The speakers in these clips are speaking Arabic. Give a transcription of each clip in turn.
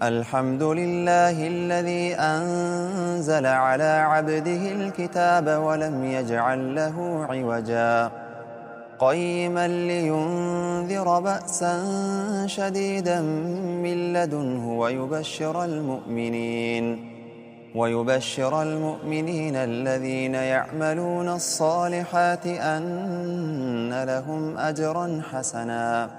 الحمد لله الذي أنزل على عبده الكتاب ولم يجعل له عوجا قيما لينذر بأسا شديدا من لدنه ويبشر المؤمنين الذين يعملون الصالحات أن لهم أجرا حسنا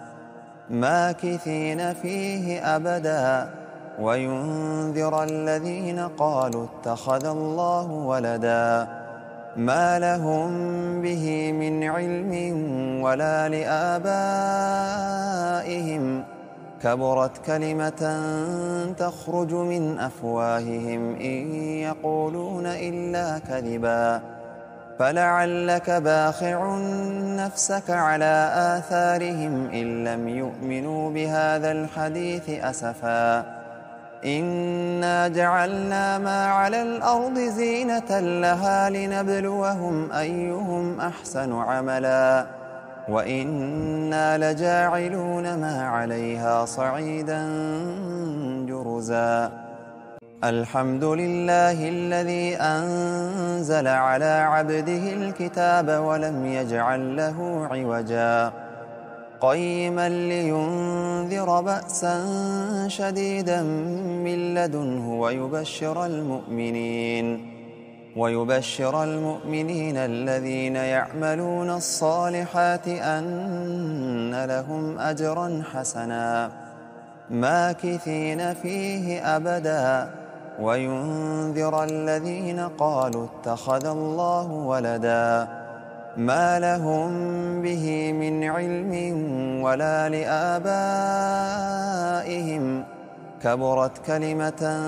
ماكثين فيه أبدا وينذر الذين قالوا اتخذ الله ولدا ما لهم به من علم ولا لآبائهم كبرت كلمة تخرج من أفواههم إن يقولون إلا كذبا فلعلك باخع نفسك على آثارهم إن لم يؤمنوا بهذا الحديث أسفا إنا جعلنا ما على الأرض زينة لها لنبلوهم أيهم أحسن عملا وإنا لجاعلون ما عليها صعيدا جرزا الحمد لله الذي أنزل على عبده الكتاب ولم يجعل له عوجا قيما لينذر بأسا شديدا من لدنه ويبشر المؤمنين الذين يعملون الصالحات أن لهم أجرا حسنا ماكثين فيه أبدا وينذر الذين قالوا اتخذ الله ولدا ما لهم به من علم ولا لآبائهم كبرت كلمة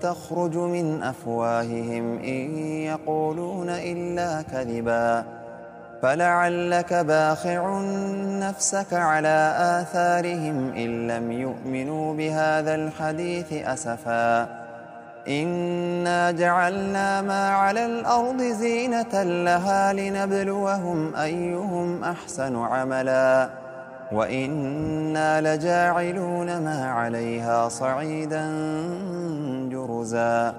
تخرج من أفواههم إن يقولون إلا كذبا فلعلك باخع نفسك على آثارهم إن لم يؤمنوا بهذا الحديث أسفا إنا جعلنا ما على الأرض زينة لها لنبلوهم أيهم أحسن عملا وإنا لجاعلون ما عليها صعيدا جرزا